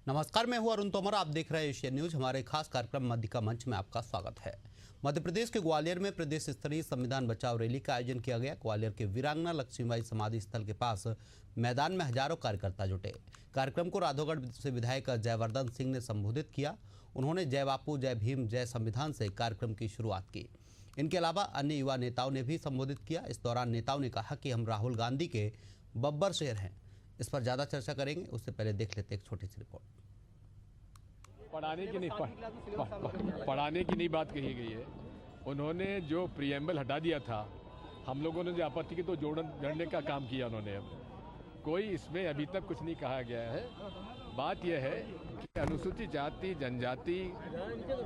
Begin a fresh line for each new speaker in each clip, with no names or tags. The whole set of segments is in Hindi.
नमस्कार, मैं हूं अरुण तोमर। आप देख रहे हैं एशियन न्यूज। हमारे खास कार्यक्रम मध्य का मंच में आपका स्वागत है। मध्य प्रदेश के ग्वालियर में प्रदेश स्तरीय संविधान बचाओ रैली का आयोजन किया गया। ग्वालियर के वीरांगना लक्ष्मीबाई समाधि स्थल के पास मैदान में हजारों कार्यकर्ता जुटे। कार्यक्रम को राधोगढ़ से विधायक जयवर्धन सिंह ने संबोधित किया। उन्होंने जय बापू, जय भीम, जय संविधान से कार्यक्रम की शुरुआत की। इनके अलावा अन्य युवा नेताओं ने भी संबोधित किया। इस दौरान नेताओं ने कहा कि हम राहुल गांधी के बब्बर शेर हैं। इस पर ज्यादा चर्चा करेंगे, उससे पहले देख लेते एक छोटी सी रिपोर्ट।
पढ़ाने की नहीं बात कही गई है। उन्होंने जो प्रीएम्बल हटा दिया था, हम लोगों ने जो आपत्ति की तो जोड़ने का काम किया उन्होंने। अब कोई इसमें अभी तक कुछ नहीं कहा गया है। बात यह है कि अनुसूचित जाति जनजाति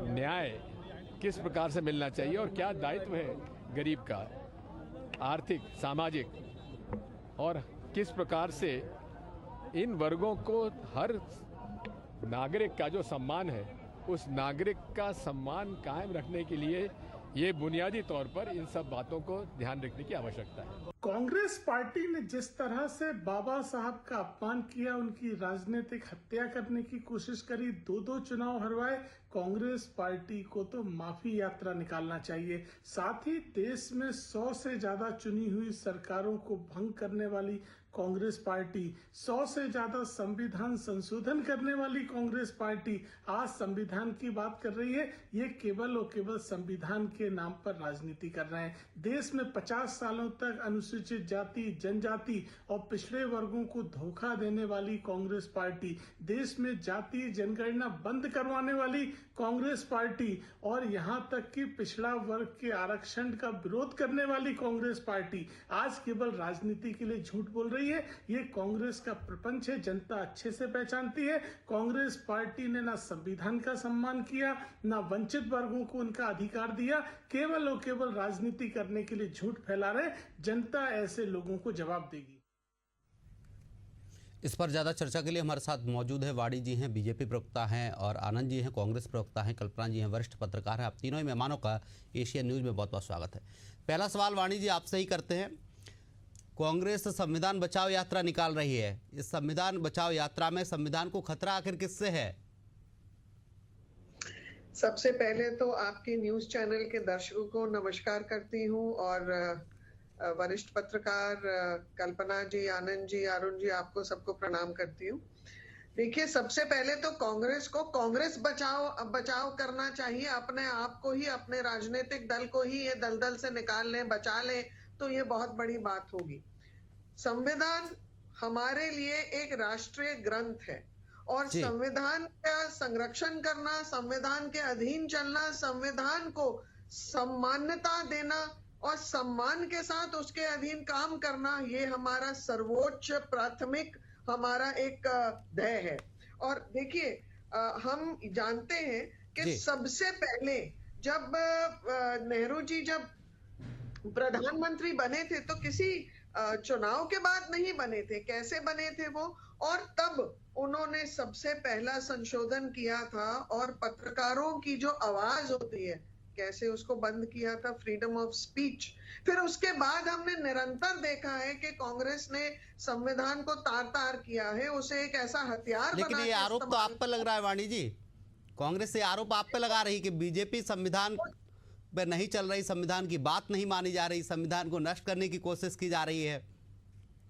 न्याय किस प्रकार से मिलना चाहिए और क्या दायित्व है गरीब का, आर्थिक, सामाजिक, और किस प्रकार से इन वर्गों को हर नागरिक का जो सम्मान है उस नागरिक का सम्मान कायम रखने के लिए ये बुनियादी तौर पर इन सब बातों को ध्यान रखने की आवश्यकता है।
कांग्रेस पार्टी ने जिस तरह से बाबा साहब का अपमान किया, उनकी राजनीतिक हत्या करने की कोशिश करी, दो चुनाव हरवाए, कांग्रेस पार्टी को तो माफी यात्रा निकालना चाहिए। साथ ही देश में 100 से ज्यादा चुनी हुई सरकारों को भंग करने वाली कांग्रेस पार्टी, 100 से ज्यादा संविधान संशोधन करने वाली कांग्रेस पार्टी आज संविधान की बात कर रही है। ये केवल और केवल संविधान के नाम पर राजनीति कर रहे हैं। देश में 50 सालों तक अनुसूचित जाति, जनजाति और पिछड़े वर्गों को धोखा देने वाली कांग्रेस पार्टी, देश में जातीय जनगणना बंद करवाने वाली कांग्रेस पार्टी और यहां तक कि पिछड़ा वर्ग के आरक्षण का विरोध करने वाली कांग्रेस पार्टी आज केवल राजनीति के लिए झूठ बोल रही है। ये कांग्रेस का प्रपंच है, जनता अच्छे से पहचानती है। कांग्रेस पार्टी ने ना संविधान का सम्मान किया, ना वंचित वर्गों को उनका अधिकार दिया, केवल और केवल राजनीति करने के लिए झूठ फैला रहे। जनता ऐसे लोगों को जवाब देगी।
इस पर ज्यादा चर्चा के लिए हमारे साथ मौजूद है वाणी जी हैं, बीजेपी प्रवक्ता हैं, और आनंद जी हैं, कांग्रेस प्रवक्ता हैं, कल्पना जी हैं, वरिष्ठ पत्रकार हैं। आप तीनों ही मेहमानों का एशियन न्यूज में बहुत बहुत स्वागत है। पहला सवाल वाणी जी आपसे ही करते हैं। कांग्रेस संविधान बचाओ यात्रा निकाल रही है। इस संविधान बचाओ यात्रा में संविधान को खतरा आखिर किससे है?
सबसे पहले तो आपके न्यूज चैनल के दर्शकों को नमस्कार करती हूँ और वरिष्ठ पत्रकार कल्पना जी, आनंद जी, अरुण जी, आपको सबको प्रणाम करती हूँ। देखिए, सबसे पहले तो कांग्रेस को कांग्रेस बचाओ करना चाहिए। अपने आप को ही, अपने राजनीतिक दल को ही ये दलदल से निकाल लें, बचा लें, तो ये बहुत बड़ी बात होगी। संविधान हमारे लिए एक राष्ट्रीय ग्रंथ है और संविधान का संरक्षण करना, संविधान के अधीन चलना, संविधान को सम्मानता देना और सम्मान के साथ उसके अधीन काम करना, ये हमारा सर्वोच्च प्राथमिक हमारा एक ध्येय है। और देखिए, हम जानते हैं कि सबसे पहले जब नेहरू जी जब प्रधानमंत्री बने थे तो किसी चुनाव के बाद नहीं बने थे। कैसे बने थे वो? और तब उन्होंने सबसे पहला संशोधन किया था और पत्रकारों की जो आवाज होती है, कैसे उसको बंद किया था, फ्रीडम ऑफ स्पीच। फिर उसके बाद हमने निरंतर देखा है कि कांग्रेस ने संविधान को तार-तार किया है, उसे एक ऐसा हथियार
लेकिन ये आरोप तो आप पर लग रहा है वाणी जी। कांग्रेस से आरोप आप पे लगा रही कि बीजेपी संविधान पे नहीं चल रही, संविधान की बात नहीं मानी जा रही, संविधान को नष्ट करने की कोशिश की जा रही है।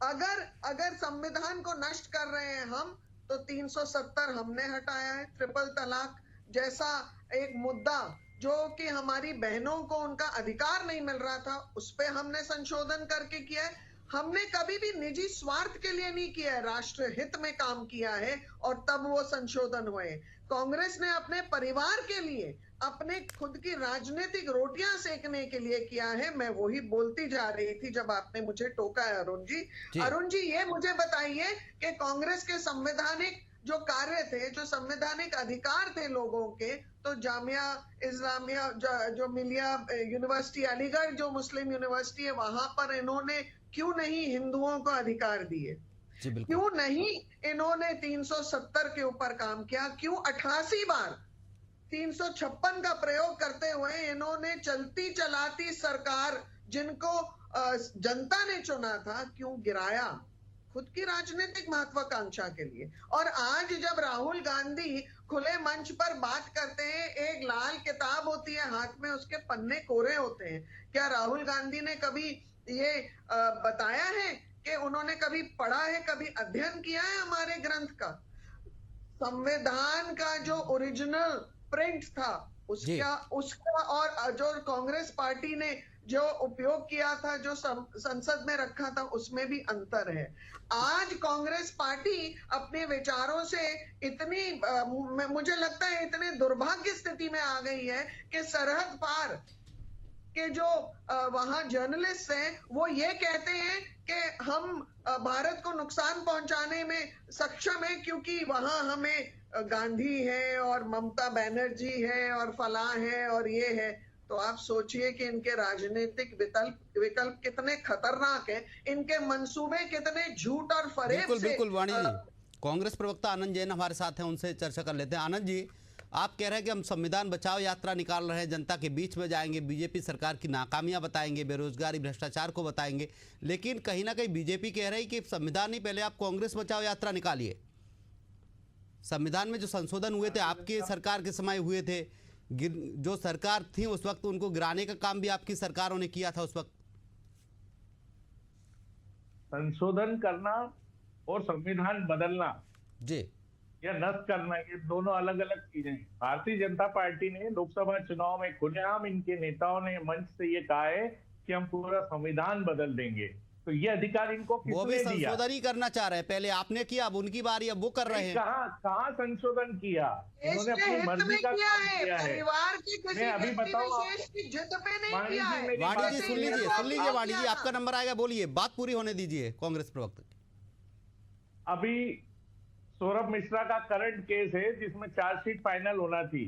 अगर संविधान को नष्ट कर रहे हैं हम, तो 370 हमने हटाया है। ट्रिपल तलाक जैसा एक मुद्दा जो कि हमारी बहनों को उनका अधिकार नहीं मिल रहा था, उस पे हमने संशोधन करके किया है। हमने कभी भी निजी स्वार्थ के लिए नहीं किया है, राष्ट्र हित में काम किया है और तब वो संशोधन हुए। कांग्रेस ने अपने परिवार के लिए, अपने खुद की राजनीतिक रोटियां सेकने के लिए किया है। मैं वही बोलती जा रही थी जब आपने मुझे टोका है अरुण जी। अरुण जी, ये मुझे बताइए कि कांग्रेस के संवैधानिक जो कार्य थे, जो संवैधानिक अधिकार थे लोगों के, तो जामिया इस्लामिया जो मिलिया यूनिवर्सिटी अलीगढ़ जो मुस्लिम यूनिवर्सिटी है, वहां पर इन्होंने क्यों नहीं हिंदुओं को अधिकार दिए? क्यों नहीं इन्होंने 370 के ऊपर काम किया? क्यों 88 बार 356 का प्रयोग करते हुए इन्होंने चलती चलाती सरकार जिनको जनता ने चुना था, क्यों गिराया? खुद की राजनीतिक महत्वाकांक्षा के लिए। और आज जब राहुल गांधी खुले मंच पर बात करते हैं, एक लाल किताब होती है हाथ में, उसके पन्ने कोरे होते हैं। क्या राहुल गांधी ने कभी ये बताया है कि उन्होंने कभी पढ़ा है, कभी अध्ययन किया है हमारे ग्रंथ का? संविधान का जो ओरिजिनल प्रिंट था उसका और जो कांग्रेस पार्टी ने जो उपयोग किया था, जो संसद में रखा था, उसमें भी अंतर है। आज कांग्रेस पार्टी अपने विचारों से इतनी मुझे लगता है इतने दुर्भाग्य स्थिति में आ गई है कि सरहद पार के जो वहां जर्नलिस्ट हैं वो ये कहते हैं कि हम भारत को नुकसान पहुंचाने में सक्षम है क्योंकि वहां हमें गांधी है और ममता बनर्जी है और फलां है और ये है। तो आप सोचिए कि इनके राजनीतिक विकल्प कितने खतरनाक हैं, इनके मंसूबे कितने झूठ और फरेब
बिल्कुल
से।
बिल्कुल वाणी जी, कांग्रेस प्रवक्ता आनंद जैन हमारे साथ हैं, उनसे चर्चा कर लेते हैं। आनंद जी, आप कह रहे हैं कि हम संविधान बचाओ यात्रा निकाल रहे हैं, जनता के बीच में जाएंगे, बीजेपी सरकार की नाकामियां बताएंगे, बेरोजगारी भ्रष्टाचार को बताएंगे, लेकिन कहीं ना कहीं बीजेपी कह रही कि संविधान नहीं, पहले आप कांग्रेस बचाओ यात्रा निकालिए। संविधान में जो संशोधन हुए थे आपकी सरकार के समय हुए थे, जो सरकार थी उस वक्त उनको गिराने का काम भी आपकी सरकारों ने किया था उस वक्त।
संशोधन करना और संविधान बदलना
जी
या नष्ट करना, ये दोनों अलग अलग चीजें हैं। भारतीय जनता पार्टी ने लोकसभा चुनाव में खुलेआम इनके नेताओं ने मंच से ये कहा है कि हम पूरा संविधान बदल देंगे। तो ये अधिकार इनको
वो भी
किसने दिया?
संशोधन ही करना चाह रहे हैं, पहले आपने किया, अब उनकी बारी, अब वो कर रहे हैं।
कहाँ संशोधन किया? उन्होंने अपनी मर्जी का काम किया है।
परिवार की किसी
मैं अभी
व्यक्ति
बताऊं
विशेष की जिद पे नहीं
वाणी
किया
जी,
है।
मेरी
वाणी
बात
जी सुन
सुनिए।
लीजिए वाणी जी, आपका नंबर आएगा, बोलिए, बात पूरी होने दीजिए कांग्रेस प्रवक्ता।
अभी सौरभ मिश्रा का करंट केस है जिसमें चार्जशीट फाइनल होना थी,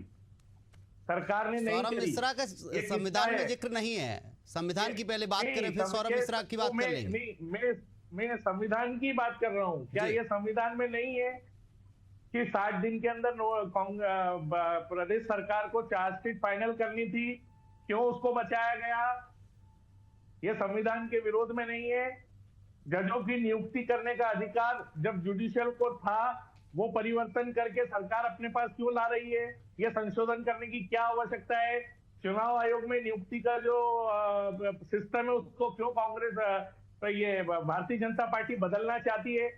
सरकार ने नहीं
सौरभ
करी।
मिश्रा का
ये
संविधान
किस्सा
में
है।
जिक्र नहीं है, संविधान की पहले बात
नहीं,
करें फिर सौरभ मिश्रा की बात कर लेंगे।
मैं संविधान की बात कर रहा हूँ। क्या
जी।
ये संविधान में नहीं है कि 60 दिन के अंदर प्रदेश सरकार को चार्जशीट फाइनल करनी थी? क्यों उसको बचाया गया? ये संविधान के विरोध में नहीं है। जजों की नियुक्ति करने का अधिकार जब जुडिशियल को था, वो परिवर्तन करके सरकार अपने पास क्यों ला रही है? ये संशोधन करने की क्या आवश्यकता है? चुनाव आयोग में नियुक्ति का जो सिस्टम है उसको क्यों कांग्रेस ये भारतीय जनता पार्टी बदलना चाहती है?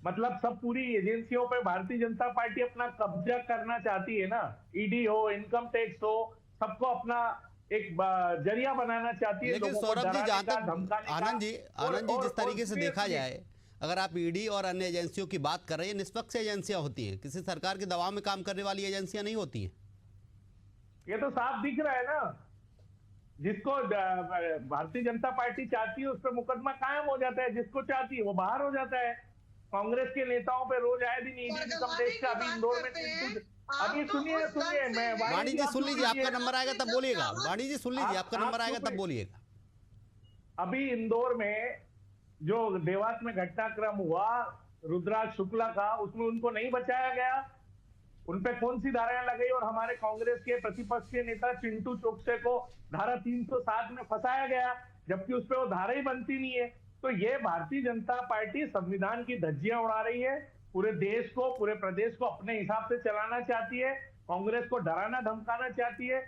मतलब सब पूरी एजेंसियों पे भारतीय जनता पार्टी अपना कब्जा करना चाहती है ना। ईडी हो, इनकम टैक्स हो, सबको अपना एक जरिया बनाना चाहती है।
लेकिन सौरभ जी, जहां तक आनंद जी जिस तरीके से देखा जाए, अगर आप ईडी और अन्य एजेंसियों की बात कर रहे हैं, निष्पक्ष एजेंसियां होती हैं, किसी सरकार के दबाव में काम करने वाली एजेंसियां नहीं होती हैं।
ये तो साफ दिख रहा है ना। जिसको भारतीय जनता पार्टी चाहती है उस पर मुकदमा कायम हो जाता है, जिसको चाहती है वो बाहर हो जाता है। कांग्रेस के नेताओं पे रोज आए दिन ईडी इनकम टैक्स का, अभी इंदौर में अभी सुनिए मैं
वाणी जी सुन लीजिए, आपका नंबर आएगा तब बोलिएगा। वाणी जी सुन लीजिए, आपका नंबर आएगा तब बोलिएगा।
अभी इंदौर में जो देवास में घटनाक्रम हुआ रुद्राक्ष शुक्ला का, उसमें उनको नहीं बचाया गया। उन पे कौन सी धाराएं लगाई और हमारे कांग्रेस के प्रतिपक्ष के नेता चिंटू चोकसे को धारा 307 में फंसाया गया, जबकि उस पर वो धारा ही बनती नहीं है। तो ये भारतीय जनता पार्टी संविधान की धज्जियां उड़ा रही है, पूरे देश को, पूरे प्रदेश को अपने हिसाब से चलाना चाहती है, कांग्रेस को डराना धमकाना चाहती है,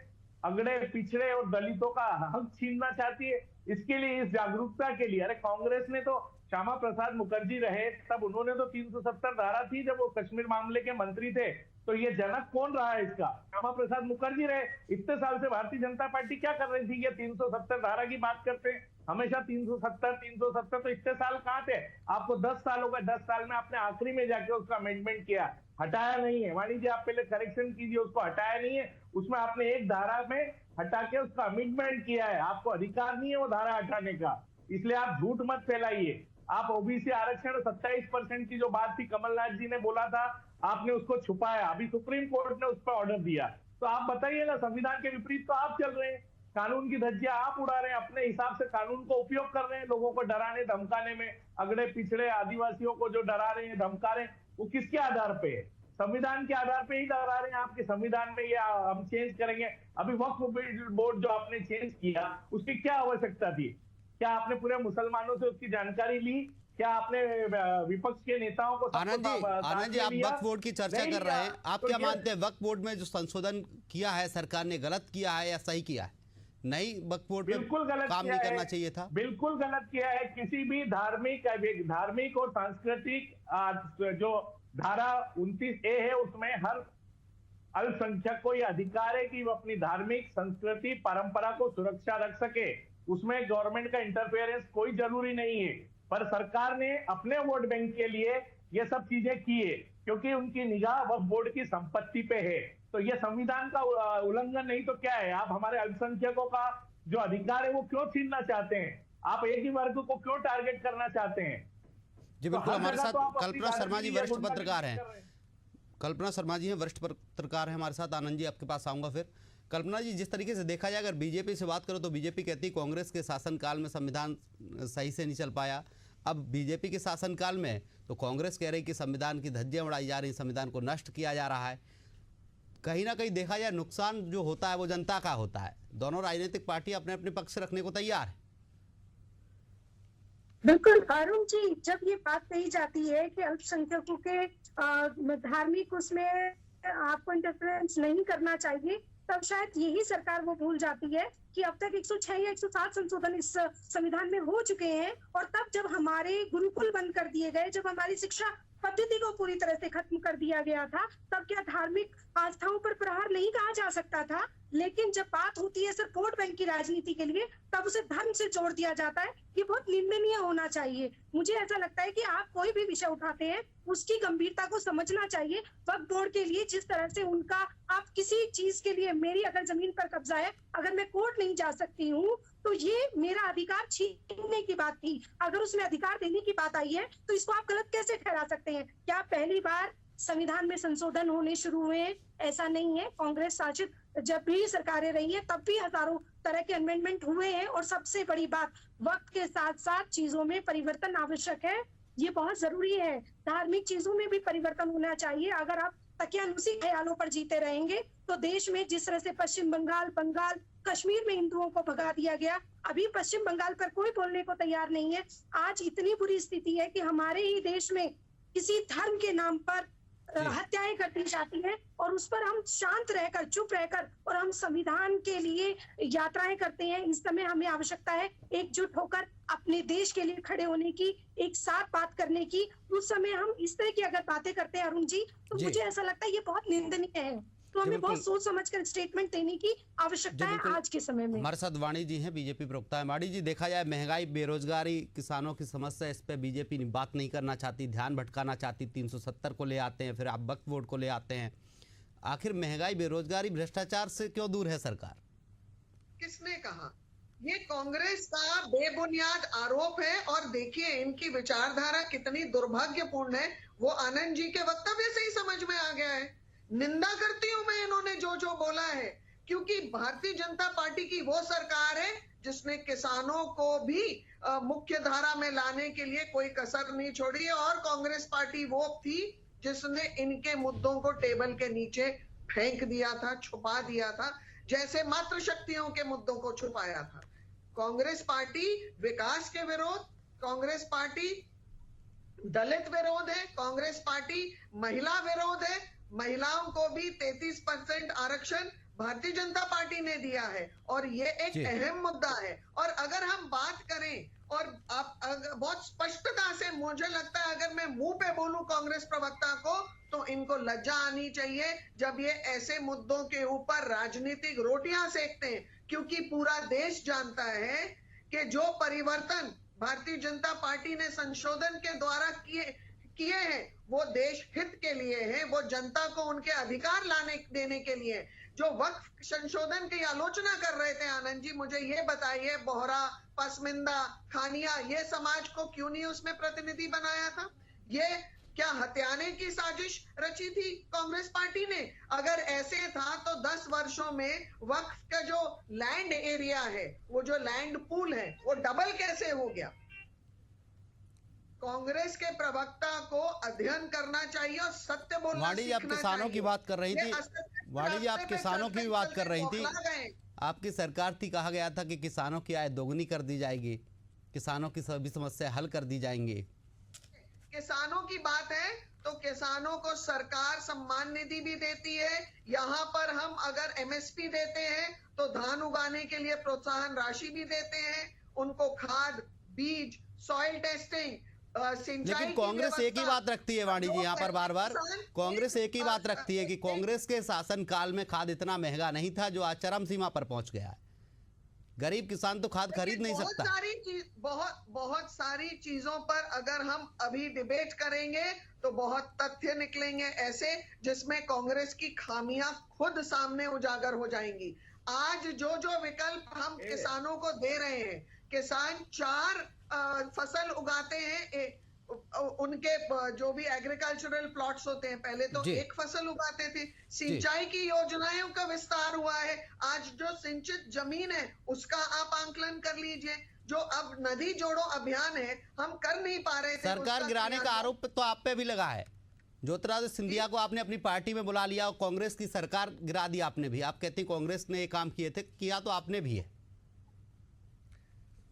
अगड़े पिछड़े और दलितों का हक छीनना चाहती है। इसके लिए, इस जागरूकता के लिए, अरे कांग्रेस ने तो श्यामा प्रसाद मुखर्जी रहे तब उन्होंने तो 370 धारा थी जब वो कश्मीर मामले के मंत्री थे। तो ये जनक कौन रहा है इसका? श्यामा प्रसाद मुखर्जी रहे। इतने साल से भारतीय जनता पार्टी क्या कर रही थी? ये 370 धारा की बात करते हैं हमेशा, 370 तो इतने साल कहाँ थे? आपको 10 साल हो गए, 10 साल में आपने आखिरी में जाके उसका अमेंडमेंट किया, हटाया नहीं है। वाणी जी, आप पहले करेक्शन कीजिए, उसको हटाया नहीं है। उसमें आपने एक धारा में हटा के उसका अमेंडमेंट किया है। आपको अधिकार नहीं है वो धारा हटाने का, इसलिए आप झूठ मत फैलाइए। आप ओबीसी आरक्षण 27% की जो बात थी, कमलनाथ जी ने बोला था, आपने उसको छुपाया। अभी सुप्रीम कोर्ट ने उस पर ऑर्डर दिया। तो आप बताइए ना, संविधान के विपरीत तो आप चल रहे हैं, कानून की धज्जियां आप उड़ा रहे हैं, अपने हिसाब से कानून को उपयोग कर रहे हैं लोगों को डराने धमकाने में। अगड़े पिछड़े आदिवासियों को जो डरा रहे हैं, धमका रहे हैं, वो किसके आधार पे है? संविधान के आधार पे ही डरा रहे हैं। आपके संविधान में ये हम चेंज करेंगे। अभी वक्फ बोर्ड जो आपने चेंज किया, उसकी क्या आवश्यकता थी? क्या आपने पूरे मुसलमानों से उसकी जानकारी ली? क्या आपने विपक्ष के नेताओं को
आनंद जी आप वक्फ बोर्ड की चर्चा कर रहे हैं, आप
तो
क्या मानते हैं वक्फ बोर्ड में जो संशोधन किया है सरकार ने गलत किया है या सही किया है? नहीं, वक्फ बोर्ड पे
बिल्कुल गलत
काम
किया
नहीं
है,
करना चाहिए था।
बिल्कुल गलत किया है। किसी भी धार्मिक और सांस्कृतिक जो धारा 29A है उसमें हर अल्पसंख्यक को यह अधिकार है कि वो अपनी धार्मिक संस्कृति परंपरा को सुरक्षा रख सके। उसमें गवर्नमेंट का इंटरफेरेंस कोई जरूरी नहीं है, पर सरकार ने अपने वोट बैंक के लिए ये सब चीजें की है क्योंकि उनकी निगाह वक्फ बोर्ड की संपत्ति पे है। तो ये संविधान का उल्लंघन नहीं तो क्या है? आप हमारे अल्पसंख्यकों का जो अधिकार है वो क्यों छीनना चाहते हैं? आप एक ही वर्ग को क्यों टारगेट करना चाहते हैं?
जी
तो
बिल्कुल,
हर
हमारे
जगह
साथ
तो आप अपनी
कल्पना शर्मा जी
राजनीति
वरिष्ठ
या
पत्रकार हैं।
कर रहे हैं।
कल्पना शर्मा जी हैं वरिष्ठ पत्रकार हैं हमारे साथ। आनंद जी आपके पास आऊंगा फिर। कल्पना जी, जिस तरीके से देखा जाए अगर बीजेपी से बात करो तो बीजेपी कहती है कांग्रेस के शासनकाल में संविधान सही से नहीं चल पाया। अब बीजेपी के शासनकाल में तो कांग्रेस कह रही कि संविधान की धज्जियां उड़ाई जा रही, संविधान को नष्ट किया जा रहा है। कहीं ना कहीं देखा जाए नुकसान जो होता है वो जनता का होता है। दोनों राजनीतिक पार्टी अपने अपने पक्ष रखने को तैयार है।
बिल्कुल अरुण जी, जब ये बात कही जाती है कि अल्पसंख्यकों के धार्मिक उसमें आपको इंटरफेरेंस नहीं करना चाहिए, तब शायद यही सरकार वो भूल जाती है कि अब तक 106 या 107 संशोधन इस संविधान में हो चुके हैं। और तब जब हमारे गुरुकुल बंद कर दिए गए, जब हमारी शिक्षा पद्धति को पूरी तरह से खत्म कर दिया गया था, तब क्या धार्मिक आस्थाओं पर प्रहार नहीं कहा जा सकता था? लेकिन जब बात होती है सिर्फ वोट बैंक की राजनीति के लिए, तब उसे धर्म से जोड़ दिया जाता है। ये बहुत निंदनीय होना चाहिए। मुझे ऐसा लगता है कि आप कोई भी विषय उठाते हैं उसकी गंभीरता को समझना चाहिए। वक्फ बोर्ड के लिए जिस तरह से उनका, आप किसी चीज के लिए, मेरी अगर जमीन पर कब्जा है, अगर मैं कोर्ट नहीं जा सकती हूँ तो ये मेरा अधिकार छीनने की बात थी। अगर उसमें अधिकार देने की बात आई है तो इसको आप गलत कैसे ठहरा सकते हैं? क्या पहली बार संविधान में संशोधन होने शुरू हुए हैं? ऐसा नहीं है। कांग्रेस शासित जब भी सरकारें रही है तब भी हजारों तरह के अमेंडमेंट हुए हैं। और सबसे बड़ी बात, वक्त के साथ साथ चीजों में परिवर्तन आवश्यक है, ये बहुत जरूरी है। धार्मिक चीजों में भी परिवर्तन होना चाहिए। अगर आप तकियानुसी ख्यालों पर जीते रहेंगे तो देश में जिस तरह से पश्चिम बंगाल, कश्मीर में हिंदुओं को भगा दिया गया, अभी पश्चिम बंगाल पर कोई बोलने को तैयार नहीं है। आज इतनी बुरी स्थिति है कि हमारे ही देश में किसी धर्म के नाम पर हत्याएं कर दी जाती हैं और उस पर हम शांत रहकर, चुप रहकर, और हम संविधान के लिए यात्राएं करते हैं। इस समय हमें आवश्यकता है एकजुट होकर अपने देश के लिए खड़े होने की, एक साथ बात करने की। उस समय हम इस तरह की अगर बातें करते हैं अरुण जी, तो मुझे ऐसा लगता है ये बहुत निंदनीय है। तो हमें बहुत सोच समझकर स्टेटमेंट देने की आवश्यकता है आज के समय में।
हमारे साथ वाणी जी हैं, बीजेपी प्रवक्ता है। वाणी जी, देखा जाए महंगाई, बेरोजगारी, किसानों की समस्या, इस पे बीजेपी बात नहीं करना चाहती, ध्यान भटकाना चाहती। 370 को ले आते हैं, फिर आप वक्फ बोर्ड को ले आते हैं। आखिर महंगाई, बेरोजगारी, भ्रष्टाचार से क्यों दूर है सरकार?
किसने कहा? ये कांग्रेस का बेबुनियाद आरोप है। और देखिए इनकी विचारधारा कितनी दुर्भाग्यपूर्ण है, वो आनंद जी के वक्तव्य से ही समझ में आ गया है। निंदा करती हूं मैं इन्होंने जो जो बोला है, क्योंकि भारतीय जनता पार्टी की वो सरकार है जिसने किसानों को भी मुख्य धारा में लाने के लिए कोई कसर नहीं छोड़ी। और कांग्रेस पार्टी वो थी जिसने इनके मुद्दों को टेबल के नीचे फेंक दिया था, छुपा दिया था, जैसे मातृशक्तियों के मुद्दों को छुपाया था। कांग्रेस पार्टी विकास के विरोध, कांग्रेस पार्टी दलित विरोध है, कांग्रेस पार्टी महिला विरोध है। महिलाओं को भी 33% आरक्षण भारतीय जनता पार्टी ने दिया है और ये एक अहम मुद्दा है। और अगर हम बात करें, और आप बहुत स्पष्टता से, मुझे लगता है अगर मैं मुंह पे बोलूं कांग्रेस प्रवक्ता को तो इनको लज्जा आनी चाहिए जब ये ऐसे मुद्दों के ऊपर राजनीतिक रोटियां सेकते हैं। क्योंकि पूरा देश जानता है कि जो परिवर्तन भारतीय जनता पार्टी ने संशोधन के द्वारा किए हैं वो देश हित के लिए है, वो जनता को उनके अधिकार लाने देने के लिए। जो वक्फ संशोधन की आलोचना कर रहे थे आनंद जी, मुझे ये बताइए, बोहरा, पसमिंदा, खानिया, ये समाज को क्यों नहीं उसमें प्रतिनिधि बनाया था? ये क्या हत्याने की साजिश रची थी कांग्रेस पार्टी ने? अगर ऐसे था तो 10 वर्षों में वक्फ का जो लैंड एरिया है, वो जो लैंड पूल है, वो डबल कैसे हो गया? कांग्रेस के प्रवक्ता को अध्ययन करना चाहिए और सत्य बोलना
वाणी जी, आप किसानों की बात कर रही थी। वाणी जी, आप किसानों की भी बात कर रही थी। आपकी सरकार थी, कहा गया था कि किसानों की आय दोगुनी कर दी जाएगी, किसानों की सभी समस्या हल कर दी जाएंगी।
किसानों की बात है तो किसानों को सरकार सम्मान निधि भी देती है। यहाँ पर हम अगर एमएसपी देते हैं तो धान उगाने के लिए प्रोत्साहन राशि भी देते हैं, उनको खाद, बीज, सॉइल टेस्टिंग,
लेकिन कांग्रेस एक ही बात रखती है वाणी जी, यहाँ पर बार बार कांग्रेस एक ही बात रखती है कि कांग्रेस के शासनकाल में खाद इतना महंगा नहीं था जो आज चरम सीमा पर पहुंच गया है। गरीब किसान तो खाद खरीद नहीं सकता।
बहुत सारी चीजों पर अगर हम अभी डिबेट करेंगे तो बहुत तथ्य निकलेंगे ऐसे जिसमें कांग्रेस की खामियां खुद सामने उजागर हो जाएंगी। आज जो जो विकल्प हम किसानों को दे रहे हैं, किसान 4 फसल उगाते हैं, उनके जो भी एग्रीकल्चरल प्लॉट्स होते हैं, पहले तो एक फसल उगाते थे। सिंचाई की योजनाओं का विस्तार हुआ है, आज जो सिंचित जमीन है उसका आप आंकलन कर लीजिए। जो अब नदी जोड़ो अभियान है हम कर नहीं पा रहे थे,
सरकार गिराने का आरोप तो आप पे भी लगा है। ज्योतिरादित्य सिंधिया को आपने अपनी पार्टी में बुला लिया और कांग्रेस की सरकार गिरा दी आपने भी। आप कहते हैं कांग्रेस ने ये काम किए थे, किया तो आपने भी है।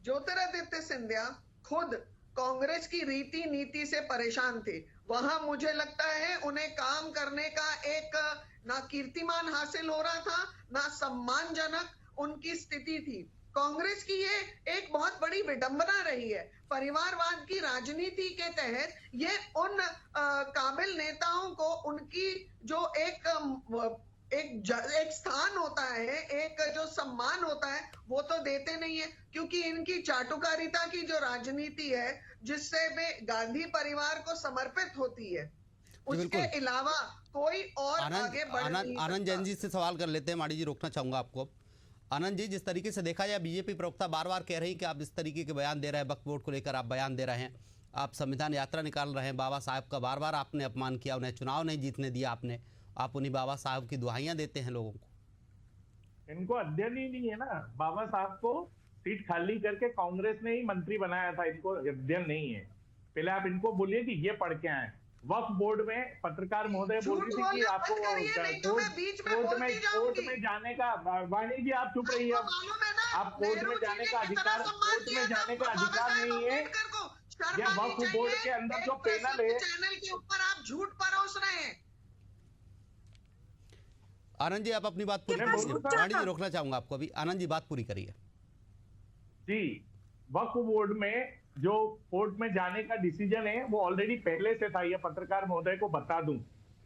ज्योतिरादित्य सिंधिया खुद कांग्रेस की रीति नीति से परेशान थे। वहां मुझे लगता है उन्हें काम करने का एक ना कीर्तिमान हासिल हो रहा था, ना सम्मानजनक उनकी स्थिति थी। कांग्रेस की ये एक बहुत बड़ी विडंबना रही है। परिवारवाद की राजनीति के तहत ये उन काबिल नेताओं को उनकी जो एक स्थान होता है, एक जो सम्मान होता है, वो तो देते नहीं है, क्योंकि इनकी चाटुकारिता की जो राजनीति है जिससे वे गांधी परिवार को समर्पित होती है, उसके अलावा कोई और आगे बढ़ नहीं सकता।
आनंद जैन जी से सवाल कर लेते हैं। माड़ी जी, रोकना चाहूंगा आपको। आनंद जी, जिस तरीके से देखा जाए, बीजेपी प्रवक्ता बार बार कह रही है कि आप इस तरीके के बयान दे रहे हैं, वक्फ बोर्ड को लेकर आप बयान दे रहे हैं, आप संविधान यात्रा निकाल रहे हैं, बाबा साहब का बार बार आपने अपमान किया, उन्हें चुनाव नहीं जीतने दिया आपने, आप उन्हीं बाबा साहब की दुहाइयां देते हैं लोगों को।
इनको अध्ययन ही नहीं है ना। बाबा साहब को सीट खाली करके कांग्रेस ने ही मंत्री बनाया था, इनको अध्ययन नहीं है। पहले आप इनको बोलिए कि ये पढ़ के आए। वक्फ बोर्ड में पत्रकार महोदय बोल रही थी कि आपको कोर्ट में जाने का, वाणी जी आप चुप रहिए, आप कोर्ट में जाने का अधिकार नहीं है। ये वक्फ बोर्ड के अंदर जो पैनल है,
चैनल के ऊपर आप झूठ परोस रहे हैं।
आनंद जी, आप अपनी बात पूरी करिए। वाणी जी, रोकना चाहूंगा आपको अभी। आनंद जी, बात पूरी करिए
जी। वक्फ बोर्ड में जो कोर्ट में जाने का डिसीजन है वो ऑलरेडी पहले से था। ये पत्रकार महोदय को बता दूं,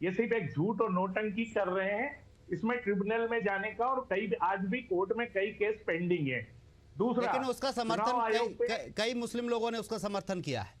ये सिर्फ एक झूठ और नोटंकी कर रहे हैं। इसमें ट्रिब्यूनल में जाने का और आज भी कोर्ट में कई केस पेंडिंग है। दूसरा,
लेकिन उसका समर्थन कई मुस्लिम लोगों ने उसका समर्थन किया है।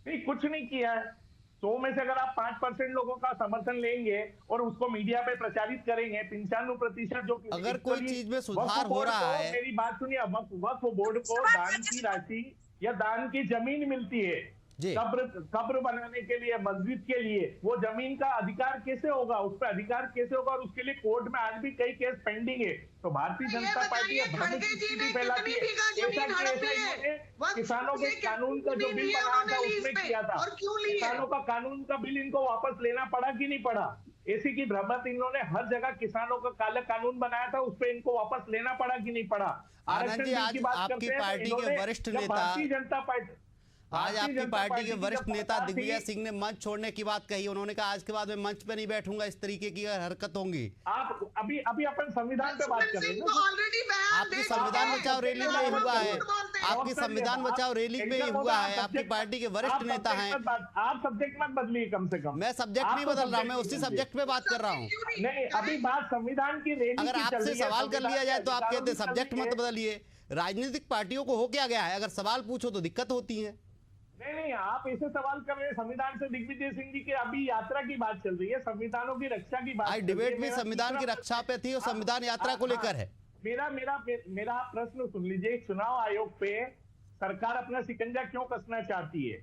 नहीं, कुछ नहीं किया है। 100 में से अगर आप 5% लोगों का समर्थन लेंगे और उसको मीडिया पे प्रचारित करेंगे, 95% जो
अगर कोई चीज में सुधार हो रहा है,
मेरी बात सुनिए, वक्फ बोर्ड को दान की राशि या दान की जमीन मिलती है कब्र बनाने के लिए, मस्जिद के लिए, वो जमीन का अधिकार कैसे होगा, उस पर अधिकार कैसे होगा? और उसके लिए कोर्ट में आज भी कई केस पेंडिंग है। तो भारतीय जनता पार्टी भ्रमित स्थिति फैलाती है। ऐसा किसानों के कानून का जो बिल बनाया था उसमें किया था, किसानों का कानून का बिल इनको वापस लेना पड़ा कि नहीं पड़ा? ऐसी की भ्रमित इन्होंने हर जगह किसानों का काला कानून बनाया था, उस पर इनको वापस लेना पड़ा कि नहीं पड़ा?
आनंद जी, आज आपकी पार्टी के वरिष्ठ नेता,
भारतीय जनता पार्टी,
आज आपकी पार्टी के वरिष्ठ नेता दिग्विजय सिंह ने मंच छोड़ने की बात कही। उन्होंने कहा आज के बाद मैं मंच पे नहीं बैठूंगा, इस तरीके की हरकत होंगी।
आप अभी अपन संविधान पे बात कर रहे हैं।
आपकी संविधान बचाओ रैली में ही हुआ है, आपकी संविधान बचाओ रैली में ही हुआ है, आपकी पार्टी के वरिष्ठ नेता हैं।
आप सब्जेक्ट मत बदलिए कम से कम।
मैं सब्जेक्ट नहीं बदल रहा, मैं उसी सब्जेक्ट पे बात कर रहा हूँ।
नहीं, अभी बात संविधान की रैली।
अगर आपसे सवाल कर लिया जाए तो आप कहते हैं सब्जेक्ट मत बदलिए। राजनीतिक पार्टियों को हो क्या गया है? अगर सवाल पूछो तो दिक्कत होती है।
नहीं, आप ऐसे सवाल कर रहे हैं। संविधान से दिग्विजय सिंह जी की अभी यात्रा की बात चल रही है, संविधानों की रक्षा की बात।
आज डिबेट में संविधान की रक्षा पे थी और संविधान यात्रा को लेकर है।
मेरा प्रश्न सुन लीजिए। चुनाव आयोग पे सरकार अपना शिकंजा क्यों कसना चाहती है?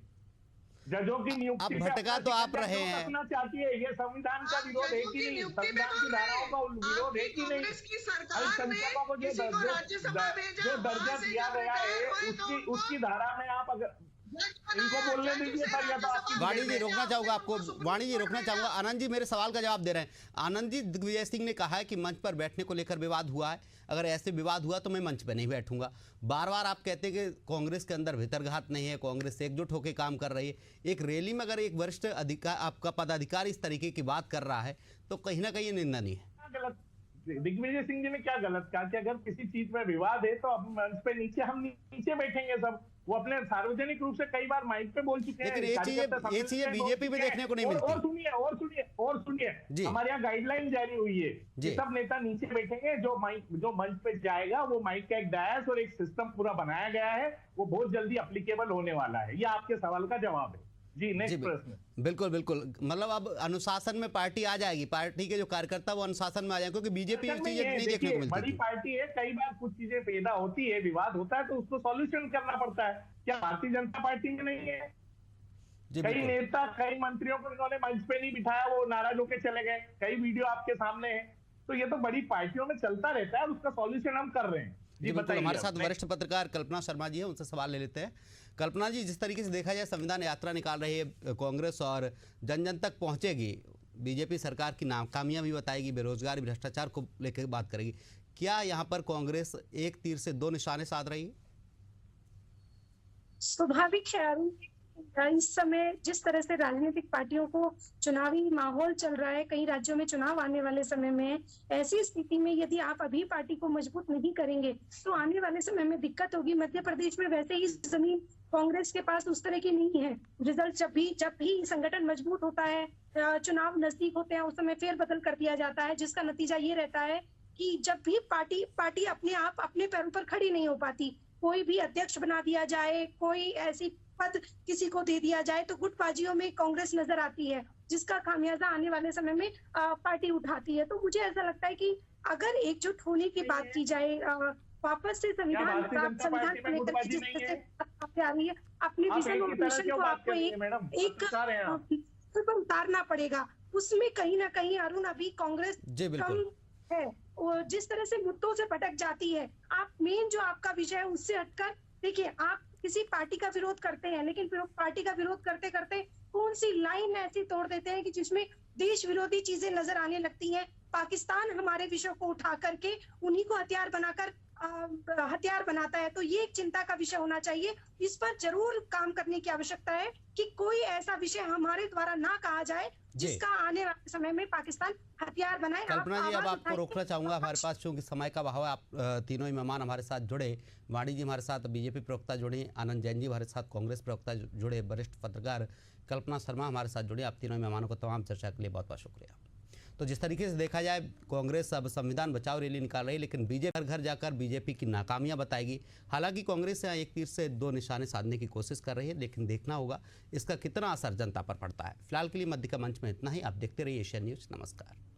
जजों की नियुक्ति
भटका तो आप रहे हैं,
कसना चाहती है। ये संविधान का विरोध है कि नहीं? संविधान की धाराओं का विरोध है कि नहीं? अल्पसंख्यकों को जो दर्जा दिया गया है उसकी धारा में आप अगर इनको बोलने दीजिए सर, या तो आपकी
वाणी जी रोकना चाहूंगा आपको, वाणी जी रोकना चाहूंगा। आनंद जी मेरे सवाल का जवाब दे रहे हैं। आनंद जी, दिग्विजय सिंह ने कहा है कि मंच पर बैठने को लेकर विवाद हुआ है, अगर ऐसे विवाद हुआ तो मैं मंच पर नहीं बैठूंगा। बार बार आप कहते हैं कि कांग्रेस के अंदर भीतरघात नहीं है, कांग्रेस एकजुट होकर काम कर रही है। एक रैली में अगर एक वरिष्ठ अधिकार आपका पदाधिकारी इस तरीके की बात कर रहा है तो कहीं ना कहीं निंदनीय है।
गलत, दिग्विजय सिंह जी ने क्या गलत कहा कि अगर किसी चीज में विवाद है तो अब मंच पे नीचे हम नीचे बैठेंगे सब। वो अपने सार्वजनिक रूप से कई बार माइक पे बोल चुके हैं।
लेकिन ये चीजें बीजेपी में देखने को नहीं मिलती।
और सुनिए हमारे यहाँ गाइडलाइन जारी हुई है कि सब नेता नीचे बैठेंगे। जो मंच पे जाएगा वो माइक का एक डायस और एक सिस्टम पूरा बनाया गया है, वो बहुत जल्दी अप्लीकेबल होने वाला है। ये आपके सवाल का जवाब है जी। नेक्स्ट प्रश्न।
बिल्कुल बिल्कुल, मतलब अब अनुशासन में पार्टी आ जाएगी, पार्टी के जो कार्यकर्ता वो अनुशासन में आ जाएंगे, क्योंकि बीजेपी चीजें नहीं देखने को मिलती।
बड़ी पार्टी है, कई बार कुछ चीजें पैदा होती है, विवाद होता है तो उसको सॉल्यूशन करना पड़ता है। क्या भारतीय जनता पार्टी में नहीं है? कई नेता, कई मंत्रियों को इन्होंने मंच पे नहीं बिठाया, वो नाराज होकर चले गए। कई वीडियो आपके सामने है। तो ये तो बड़ी पार्टियों में चलता रहता है, उसका सॉल्यूशन हम कर रहे हैं जी। बताइए।
हमारे साथ वरिष्ठ पत्रकार कल्पना शर्मा जी है, उनसे सवाल ले लेते हैं। कल्पना जी, जिस तरीके से देखा जाए संविधान यात्रा निकाल रही है कांग्रेस और जन जन तक पहुंचेगी, बीजेपी सरकार की नाकामियां भी बताएगी, बेरोजगारी भ्रष्टाचार को लेकर बात करेगी, क्या यहाँ पर कांग्रेस एक तीर से दो निशाने साध रही है?
स्वाभाविक है। इस समय जिस तरह से राजनीतिक पार्टियों को चुनावी माहौल चल रहा है, कई राज्यों में चुनाव आने वाले समय में, ऐसी स्थिति में यदि आप अभी पार्टी को मजबूत नहीं करेंगे तो आने वाले समय में दिक्कत होगी। मध्य प्रदेश में वैसे ही जमीन कांग्रेस के पास उस तरह की नहीं है। रिजल्ट जब भी संगठन मजबूत होता है, चुनाव नजदीक होते हैं, उस समय फेर बदल कर दिया जाता है, जिसका नतीजा ये रहता है कि जब भी पार्टी अपने आप अपने पैरों पर खड़ी नहीं हो पाती, कोई भी अध्यक्ष बना दिया जाए, कोई ऐसी पद किसी को दे दिया जाए तो गुटबाजियों में कांग्रेस नजर आती है, जिसका खामियाजा आने वाले समय में पार्टी उठाती है। तो मुझे ऐसा लगता है कि अगर एकजुट होने की बात की जाए, वापस से संविधान को लेकर जिस तरह से आ रही है, अपने विजन और मिशन को आपको एक पर उतारना पड़ेगा। उसमें कहीं ना कहीं अरुण अभी कांग्रेस कम है, और जिस तरह से मुद्दों से भटक जाती है। आप मेन जो आपका विषय है उससे हटकर देखिए, आप किसी पार्टी का विरोध करते हैं, लेकिन पार्टी का विरोध करते करते कौन सी लाइन ऐसी तोड़ देते हैं कि जिसमें देश विरोधी चीजें नजर आने लगती हैं। पाकिस्तान हमारे विषयों को उठा करके उन्हीं को हथियार बनाता है। तो ये एक चिंता का विषय होना चाहिए। इस पर जरूर काम करने की आवश्यकता है कि कोई ऐसा विषय हमारे द्वारा ना कहा जाए जिसका आने वाले समय में पाकिस्तान हथियार बनाए।
कल्पना जी, अब आपको रोकना चाहूंगा, हमारे पास चूंकि समय का अभाव है। आप तीनों ही मेहमान हमारे साथ जुड़े, वाणी जी हमारे साथ बीजेपी प्रवक्ता जुड़े, आनंद जैन जी हमारे साथ कांग्रेस प्रवक्ता जुड़े, वरिष्ठ पत्रकार कल्पना शर्मा हमारे साथ जुड़े। आप तीनों मेहमानों को तमाम चर्चा के लिए बहुत बहुत शुक्रिया। तो जिस तरीके से देखा जाए, कांग्रेस अब संविधान बचाओ रैली निकाल रही है, लेकिन बीजेपी घर घर जाकर बीजेपी की नाकामियां बताएगी। हालांकि कांग्रेस यहाँ एक तीर से दो निशाने साधने की कोशिश कर रही है, लेकिन देखना होगा इसका कितना असर जनता पर पड़ता है। फिलहाल के लिए मध्य का मंच में इतना ही। आप देखते रहिए एशियन न्यूज़। नमस्कार।